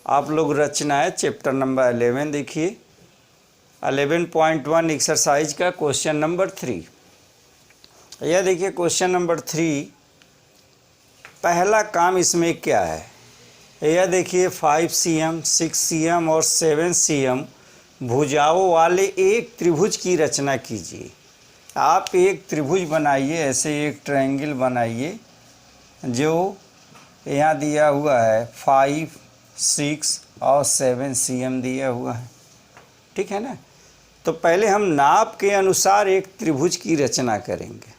आप लोग रचना है चैप्टर नंबर 11 देखिए, 11.1 एक्सरसाइज का क्वेश्चन नंबर 3। यह देखिए क्वेश्चन नंबर 3, पहला काम इसमें क्या है। यह देखिए 5 cm, 6 cm और 7 cm भुजाओं वाले एक त्रिभुज की रचना कीजिए। आप एक त्रिभुज बनाइए, ऐसे एक ट्रायंगल बनाइए जो यहाँ दिया हुआ है 5, 6 और 7 cm दिया हुआ है, ठीक है ना। तो पहले हम नाप के अनुसार एक त्रिभुज की रचना करेंगे।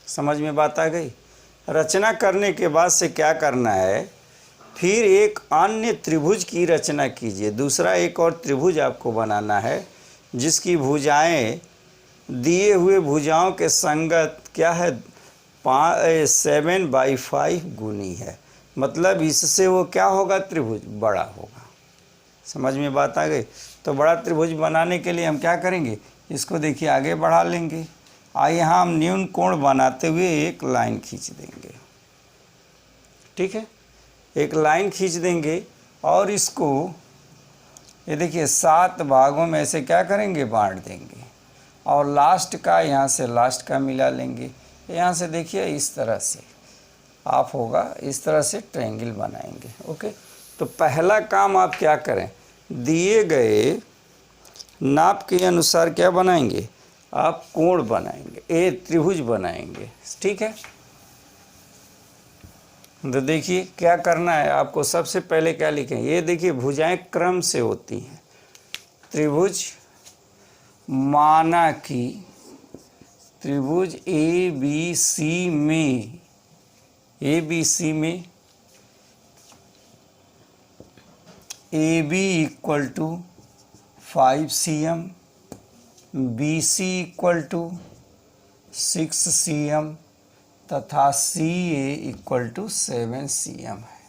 समझ में बात आ गई। रचना करने के बाद से क्या करना है, फिर एक अन्य त्रिभुज की रचना कीजिए। दूसरा एक और त्रिभुज आपको बनाना है जिसकी भुजाएं दिए हुए भुजाओं के संगत क्या है 7/5 गुनी है। मतलब इससे वो क्या होगा, त्रिभुज बड़ा होगा। समझ में बात आ गई। तो बड़ा त्रिभुज बनाने के लिए हम क्या करेंगे, इसको देखिए आगे बढ़ा लेंगे। यहाँ हम न्यून कोण बनाते हुए एक लाइन खींच देंगे, ठीक है। एक लाइन खींच देंगे और इसको ये देखिए 7 भागों में से क्या करेंगे, बांट देंगे और लास्ट का यहाँ से लास्ट का मिला लेंगे। यहाँ से देखिए इस तरह से आप होगा, इस तरह से ट्रायंगल बनाएंगे। ओके, तो पहला काम आप क्या करें, दिए गए नाप के अनुसार क्या बनाएंगे, आप कोण बनाएंगे, एक त्रिभुज बनाएंगे, ठीक है। तो देखिए क्या करना है आपको, सबसे पहले क्या लिखें, ये देखिए भुजाएं क्रम से होती हैं। त्रिभुज माना कि त्रिभुज ए बी सी में A B equal to 5 cm, B C equal to 6 cm तथा C A equal to 7 cm है।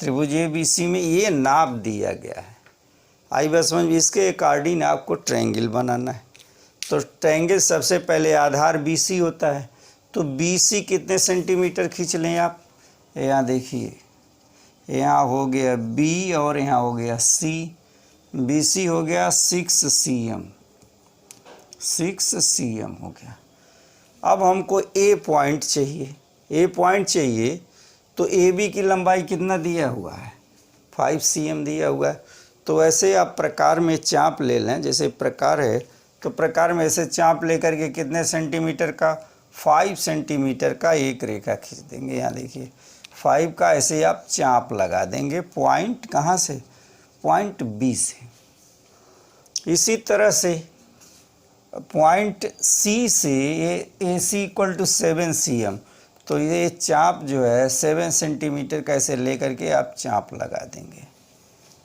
त्रिभुज ए बी सी में ये नाप दिया गया है। आई बस समझ, इसके अकॉर्डिंग आपको ट्रायंगल बनाना है। तो ट्रायंगल सबसे पहले आधार बी सी होता है, तो बी सी कितने सेंटीमीटर खींच लें आप, यहाँ देखिए यहाँ हो गया बी और यहाँ हो गया सी। बी सी हो गया 6 cm, 6 cm हो गया। अब हमको ए पॉइंट चाहिए, तो ए बी की लंबाई कितना दिया हुआ है, 5 cm दिया हुआ है। तो ऐसे आप प्रकार में चाप ले लें, जैसे प्रकार है तो प्रकार में ऐसे चाप लेकर के कितने सेंटीमीटर का, 5 सेंटीमीटर का एक रेखा खींच देंगे। यहाँ देखिए 5 का ऐसे आप चाप लगा देंगे, पॉइंट कहाँ से, पॉइंट बी से। इसी तरह से पॉइंट सी से ए सी इक्वल टू 7 cm, तो ये चाप जो है 7 सेंटीमीटर का ऐसे लेकर के आप चाप लगा देंगे।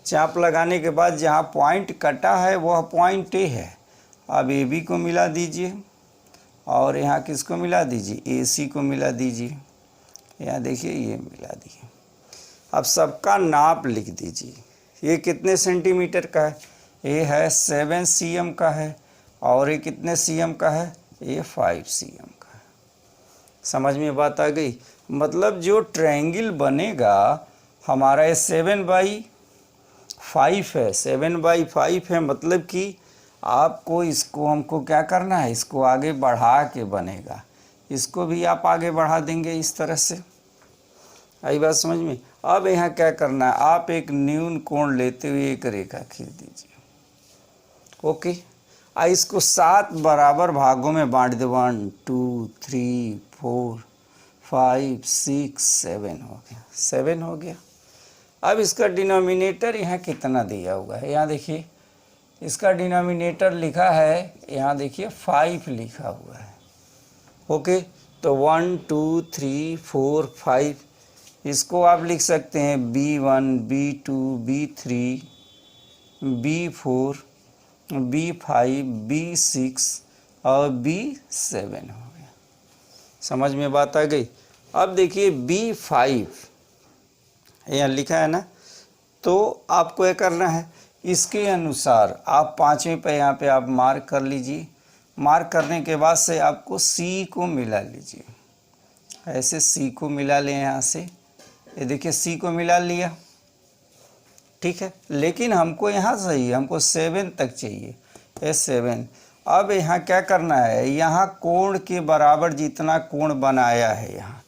चाप लगाने के बाद जहाँ पॉइंट कटा है वह पॉइंट ए है। अब ए बी को मिला दीजिए और यहाँ किसको मिला दीजिए, ए सी को मिला दीजिए। यहाँ देखिए ये मिला दिए। अब सबका नाप लिख दीजिए। ये कितने सेंटीमीटर का है, ये है 7 cm का है और ये कितने cm का है, ये 5 cm का है। समझ में बात आ गई। मतलब जो ट्रायंगल बनेगा हमारा ये 7/5 है, 7/5 है। मतलब कि आपको इसको हमको क्या करना है, इसको आगे बढ़ा के बनेगा। इसको भी आप आगे बढ़ा देंगे इस तरह से। आई बात समझ में। अब यहाँ क्या करना है, आप एक न्यून कोण लेते हुए एक रेखा खींच दीजिए। ओके, इसको 7 बराबर भागों में बांट दे, 1 2 3 4 5 6 7 हो गया, 7 हो गया। अब इसका डिनोमिनेटर यहाँ कितना दिया हुआ है, यहाँ देखिए इसका डिनोमिनेटर लिखा है, यहाँ देखिए 5 लिखा हुआ है। ओके, तो 1 2 3 4 5, इसको आप लिख सकते हैं B1 B2 B3 B4 B5 B6 और B7 हो गया। समझ में बात आ गई। अब देखिए B5 यहाँ लिखा है ना, तो आपको ये करना है, इसके अनुसार आप 5वें पे यहाँ पे आप मार्क कर लीजिए। मार्क करने के बाद से आपको C को मिला लीजिए, ऐसे C को मिला लें। यहाँ से ये देखिए C को मिला लिया। ठीक है, लेकिन हमको यहाँ सही, हमको 7 तक चाहिए, ये 7। अब यहाँ क्या करना है, यहाँ कोण के बराबर जितना कोण बनाया है, यहाँ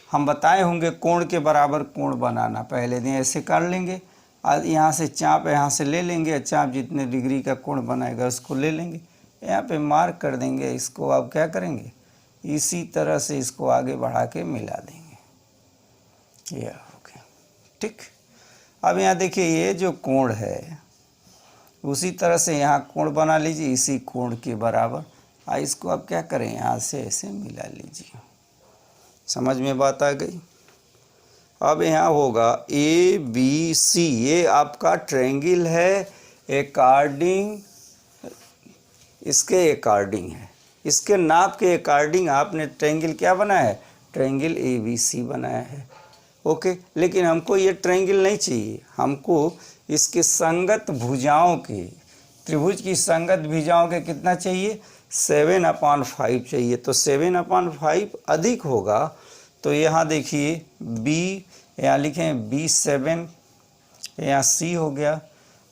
हम बताए होंगे कोण के बराबर कोण बनाना, पहले दिन ऐसे कर लेंगे। आज यहाँ से चाप यहाँ से ले लेंगे, चाप जितने डिग्री का कोण बनाएगा उसको ले लेंगे, यहाँ पे मार्क कर देंगे इसको। अब क्या करेंगे, इसी तरह से इसको आगे बढ़ा के मिला देंगे, ये हो गया। ठीक, अब यहाँ देखिए ये जो कोण है उसी तरह से यहाँ कोण बना लीजिए इसी कोण के बराबर। इसको अब क्या करें, यहाँ से ऐसे मिला लीजिए। समझ में बात आ गई। अब यहाँ होगा ABC, ये आपका ट्रायंगल है, अकॉर्डिंग इसके अकॉर्डिंग है, इसके नाप के अकॉर्डिंग आपने ट्रायंगल क्या बनाया है, ट्रायंगल ABC बनाया है। ओके, लेकिन हमको ये ट्रायंगल नहीं चाहिए, हमको इसके संगत भुजाओं के, त्रिभुज की संगत भुजाओं के कितना चाहिए, 7/5 चाहिए। तो 7/5 अधिक होगा, तो यहाँ देखिए B, यहाँ लिखें B7, यहाँ C हो गया,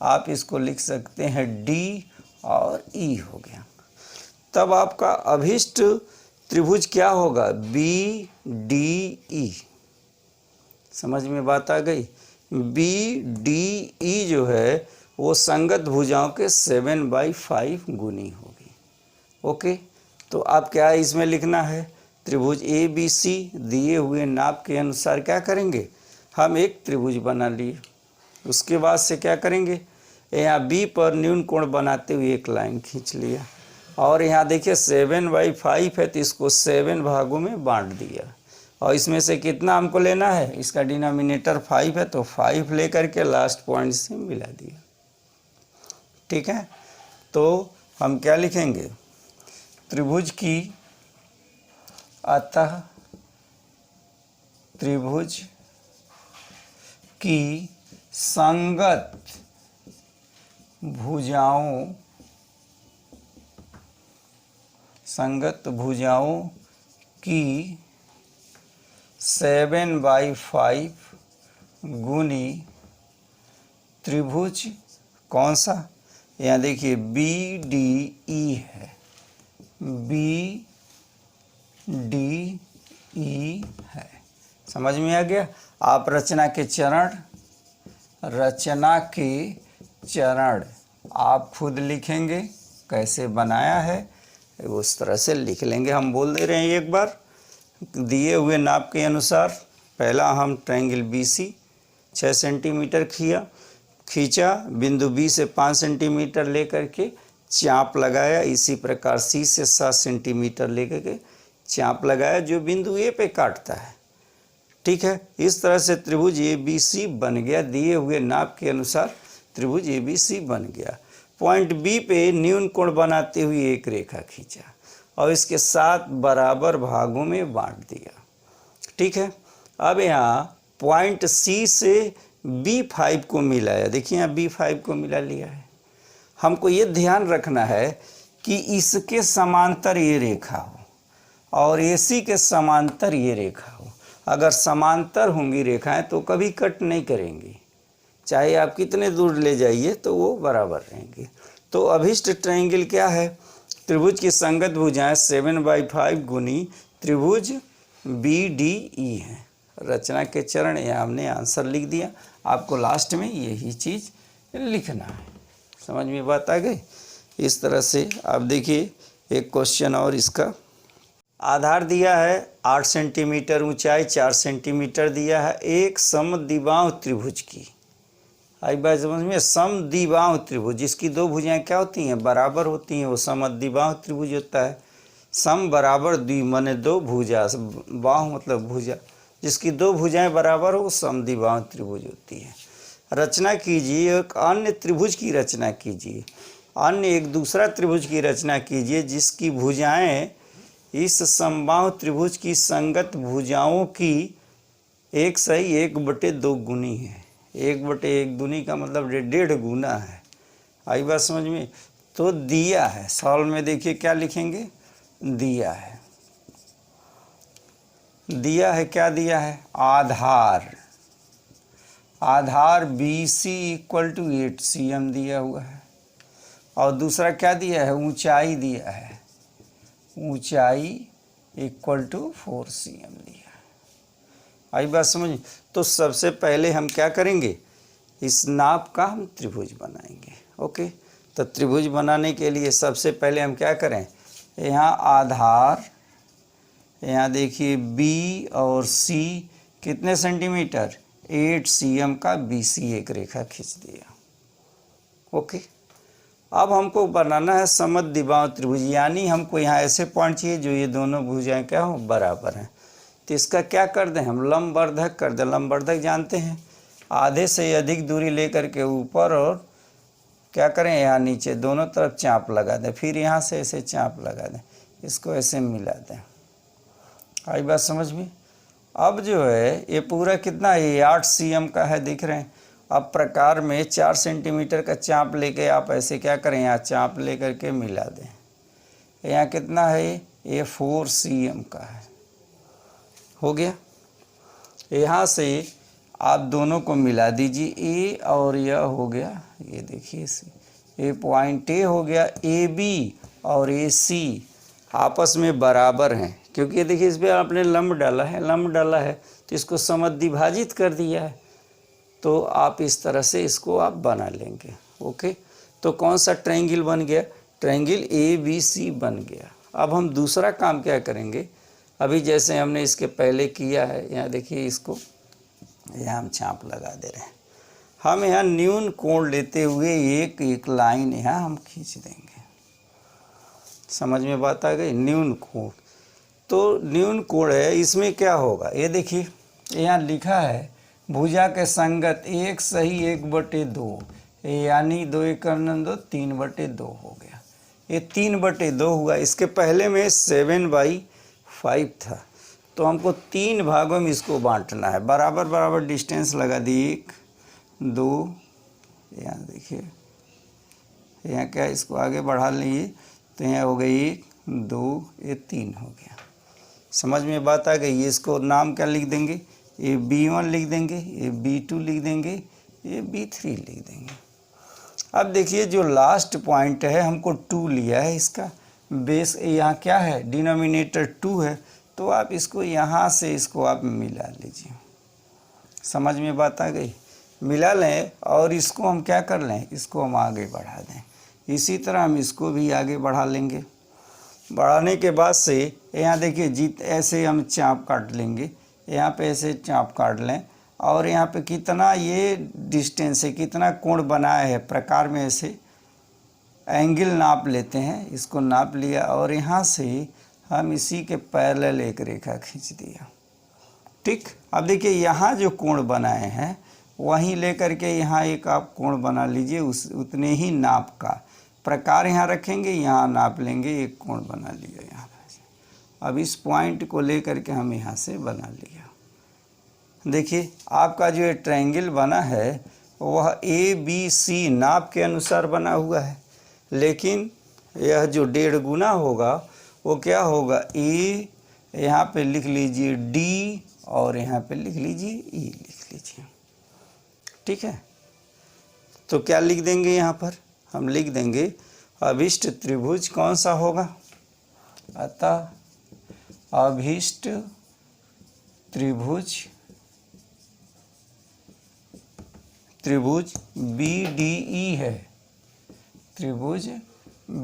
आप इसको लिख सकते हैं D और E हो गया। तब आपका अभिष्ट त्रिभुज क्या होगा, BDE। समझ में बात आ गई। BDE जो है वो संगत भुजाओं के 7/5 गुनी होगी। ओके, तो आप क्या इसमें लिखना है, त्रिभुज ABC दिए हुए नाप के अनुसार क्या करेंगे, हम एक त्रिभुज बना लिए। उसके बाद से क्या करेंगे, यहाँ B पर न्यून कोण बनाते हुए एक लाइन खींच लिया, और यहाँ देखिए 7/5 है तो इसको 7 भागों में बांट दिया, और इसमें से कितना हमको लेना है, इसका डिनोमिनेटर 5 है तो 5 लेकर के लास्ट पॉइंट से मिला दिया। ठीक है, तो हम क्या लिखेंगे, त्रिभुज की, अतः त्रिभुज की संगत भुजाओं की 7/5 गुनी त्रिभुज कौन सा, यहाँ देखिए BDE है, BDE है। समझ में आ गया। आप रचना के चरण आप खुद लिखेंगे, कैसे बनाया है उस तरह से लिख लेंगे। हम बोल दे रहे हैं एक बार, दिए हुए नाप के अनुसार पहला हम ट्रायंगल BC 6 सेंटीमीटर खींचा, बिंदु B से 5 सेंटीमीटर लेकर के चाप लगाया, इसी प्रकार C से 7 सेंटीमीटर लेकर के चाप लगाया जो बिंदु A पे काटता है। ठीक है, इस तरह से त्रिभुज ABC बन गया, दिए हुए नाप के अनुसार त्रिभुज ABC बन गया। पॉइंट B पे न्यून कोण बनाते हुए एक रेखा खींचा और इसके 7 बराबर भागों में बांट दिया। ठीक है, अब यहाँ पॉइंट C से B5 को मिलाया, देखिए यहाँ B5 को मिला लिया है। हमको ये ध्यान रखना है कि इसके समांतर ये रेखा हो और AC के समांतर ये रेखा हो। अगर समांतर होंगी रेखाएं तो कभी कट नहीं करेंगी, चाहे आप कितने दूर ले जाइए तो वो बराबर रहेंगे। तो अभिष्ट ट्रायंगल क्या है, त्रिभुज की संगत भुजाएं 7/5 गुनी त्रिभुज BDE है। रचना के चरण यहाँ हमने आंसर लिख दिया, आपको लास्ट में यही चीज़ लिखना है। समझ में बात आ गई। इस तरह से आप देखिए एक क्वेश्चन और, इसका आधार दिया है 8 सेंटीमीटर ऊंचाई, 4 सेंटीमीटर दिया है एक समद्विबाहु त्रिभुज की। आई बात समझ में, समद्विबाहु त्रिभुज जिसकी दो भुजाएं क्या होती हैं, बराबर होती हैं, वो समद्विबाहु त्रिभुज होता है। सम बराबर द्वि माने दो, भुजा बाहु मतलब भुजा, जिसकी दो भुजाएं बराबर हो वो समद्विबाहु त्रिभुज होती है। रचना कीजिए, एक अन्य त्रिभुज की रचना कीजिए, एक दूसरा त्रिभुज की रचना कीजिए जिसकी भुजाएं इस समबाहु त्रिभुज की संगत भुजाओं की 1/2 गुनी है। 1/1 गुनी का मतलब 1.5 गुना है। आई बात समझ में। तो दिया है, सॉल्व में देखिए क्या लिखेंगे, दिया है क्या दिया है, Aadhaar Aadhaar BC equal to 8 cm दिया हुआ है, और दूसरा क्या दिया है, ऊंचाई दिया है, ऊंचाई इक्वल टू 4 cm दिया है। आई बात समझ। तो सबसे पहले हम क्या करेंगे, इस नाप का हम त्रिभुज बनाएंगे। ओके, तो त्रिभुज बनाने के लिए सबसे पहले हम क्या करें, यहाँ आधार, यहाँ देखिए B और C कितने सेंटीमीटर, 8 cm का BC एक रेखा खींच दिया। ओके, अब हमको बनाना है समद्विबाहु त्रिभुज, यानी हमको यहाँ ऐसे पॉइंट चाहिए जो ये दोनों भुजाएं क्या हो, बराबर हैं। तो इसका क्या कर दें, हम लंबवर्धक कर दें। लंबवर्धक जानते हैं, आधे से अधिक दूरी लेकर के ऊपर और क्या करें, यहाँ नीचे दोनों तरफ चाप लगा दें, फिर यहाँ से ऐसे चाप लगा दें, इसको ऐसे मिला दें। आई बात समझ में। अब जो है ये पूरा कितना है, ये 8 cm का है, दिख रहे हैं। अब प्रकार में 4 सेंटीमीटर का चाप लेके आप ऐसे क्या करें, यहाँ चाप लेकर के मिला दें। यहाँ कितना है, ये 4 cm का है, हो गया। यहाँ से आप दोनों को मिला दीजिए, ए और यह हो गया, ये देखिए ये पॉइंट ए हो गया, AB और AC आपस में बराबर हैं, क्योंकि ये देखिए इस पर आपने लंब डाला है, लंब डाला है तो इसको समद्विभाजित कर दिया है। तो आप इस तरह से इसको आप बना लेंगे। ओके, तो कौन सा ट्रायंगल बन गया, ट्रायंगल ABC बन गया। अब हम दूसरा काम क्या करेंगे, अभी जैसे हमने इसके पहले किया है, यहाँ देखिए इसको यहाँ हम चाप लगा दे रहे हैं। हम यहाँ न्यून कोण लेते हुए एक एक लाइन यहाँ हम खींच देंगे। समझ में बात आ गई, न्यून कोण। तो न्यून कोण है, इसमें क्या होगा, ये देखिए यहाँ लिखा है भुजा के संगत 1 सही 1/2, यानी 2 × 2 3/2 हो गया। ये 3/2 हुआ। इसके पहले में 7/5 था, तो हमको 3 भागों में इसको बांटना है। बराबर बराबर डिस्टेंस लगा दी, 1 2, यहाँ देखिए यहाँ क्या, इसको आगे बढ़ा लीजिए तो यहाँ हो गई 1 2, ये 3 हो गया। समझ में बात आ गई। इसको नाम क्या लिख देंगे, ये B1 लिख देंगे, ये B2 लिख देंगे, ये B3 लिख देंगे। अब देखिए जो लास्ट पॉइंट है हमको 2 लिया है, इसका बेस यहाँ क्या है, डिनोमिनेटर 2 है, तो आप इसको यहाँ से इसको आप मिला लीजिए। समझ में बात आ गई, मिला लें और इसको हम क्या कर लें, इसको हम आगे बढ़ा दें। इसी तरह हम इसको भी आगे बढ़ा लेंगे। बढ़ाने के बाद से यहाँ देखिए ऐसे हम चाप काट लेंगे, यहाँ पे ऐसे चाप काट लें, और यहाँ पे कितना ये डिस्टेंस है, कितना कोण बनाया है, प्रकार में ऐसे एंगल नाप लेते हैं। इसको नाप लिया और यहाँ से हम इसी के पैरेलल एक रेखा खींच दिया। ठीक, अब देखिए यहाँ जो कोण बनाए हैं वहीं लेकर के यहाँ एक आप कोण बना लीजिए, उस उतने ही नाप का प्रकार यहाँ रखेंगे, यहाँ नाप लेंगे, एक कोण बना लिया यहाँ पे। अब इस पॉइंट को लेकर के हम यहाँ से बना लिया। देखिए आपका जो ये ट्रायंगल बना है वह ABC नाप के अनुसार बना हुआ है, लेकिन यह जो 1.5 गुना होगा वो क्या होगा, A यहाँ पे लिख लीजिए D और यहाँ पे लिख लीजिए E लिख लीजिए। ठीक है, तो क्या लिख देंगे यहाँ पर, हम लिख देंगे अभिष्ट त्रिभुज कौन सा होगा, अतः अभिष्ट त्रिभुज BDE है, त्रिभुज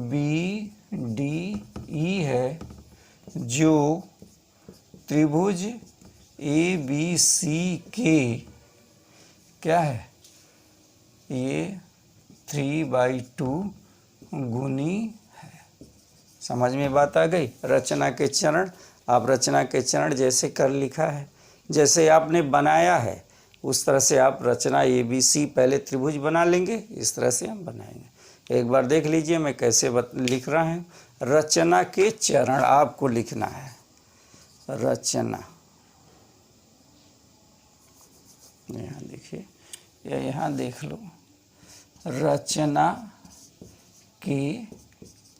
BDE है, जो त्रिभुज ABC के क्या है, ये 3/2 गुनी है। समझ में बात आ गई। रचना के चरण, आप रचना के चरण जैसे कर लिखा है, जैसे आपने बनाया है उस तरह से आप रचना ABC पहले त्रिभुज बना लेंगे, इस तरह से हम बनाएंगे। एक बार देख लीजिए मैं कैसे लिख रहा हूँ। रचना के चरण आपको लिखना है, रचना, यहाँ देखिए या यहाँ देख लो, रचना के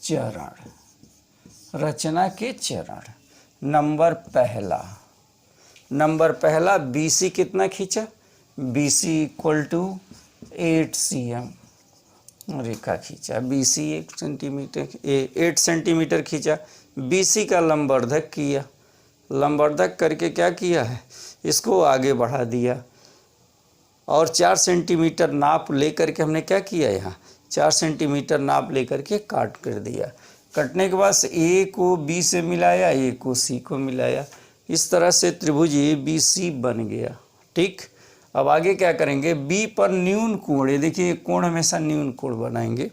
चरण, रचना के चरण। नंबर पहला BC कितना खींचा, B C equal to 8 cm रेखा खींचा। बी सी 8 सेंटीमीटर खींचा। बी सी का लंबवर्धक किया, लंबवर्धक करके क्या किया है, इसको आगे बढ़ा दिया और 4 सेंटीमीटर नाप लेकर के हमने क्या किया, यहाँ 4 सेंटीमीटर नाप लेकर के काट कर दिया। कटने के बाद ए को बी से मिलाया, ए को सी को मिलाया, इस तरह से त्रिभुज ए बी सी बन गया। ठीक, अब आगे क्या करेंगे, बी पर न्यून कोण, ये देखिए कोण हमेशा न्यून कोण बनाएंगे।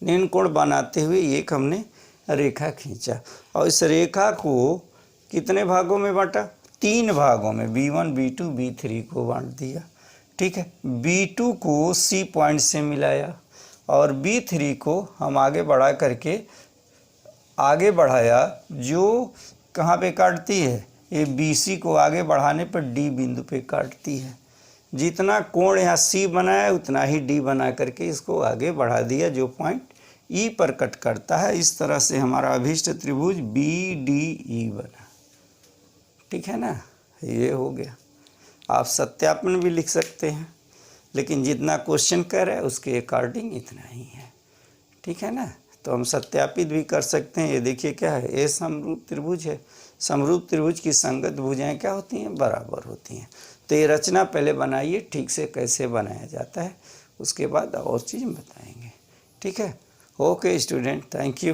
न्यून कोण बनाते हुए एक हमने रेखा खींचा और इस रेखा को कितने भागों में बांटा, 3 भागों में, B1 B2 B3 को बांट दिया। ठीक है, B2 को C पॉइंट से मिलाया और B3 को हम आगे बढ़ा करके आगे बढ़ाया, जो कहाँ पे काटती है, ये BC को आगे बढ़ाने पर D बिंदु पे काटती है। जितना कोण यहाँ C बनाया उतना ही D बना करके इसको आगे बढ़ा दिया, जो पॉइंट E पर कट करता है। इस तरह से हमारा अभीष्ट त्रिभुज BDE बना। ठीक है ना, ये हो गया। आप सत्यापन भी लिख सकते हैं, लेकिन जितना क्वेश्चन कर रहा है उसके अकॉर्डिंग इतना ही है। ठीक है ना, तो हम सत्यापित भी कर सकते हैं। ये देखिए क्या है, ए समरूप त्रिभुज है। समरूप त्रिभुज की संगत भुजाएं क्या होती हैं, बराबर होती हैं। तो ये रचना पहले बनाइए, ठीक से कैसे बनाया जाता है, उसके बाद और चीज़ बताएंगे। ठीक है, ओके स्टूडेंट, थैंक यू।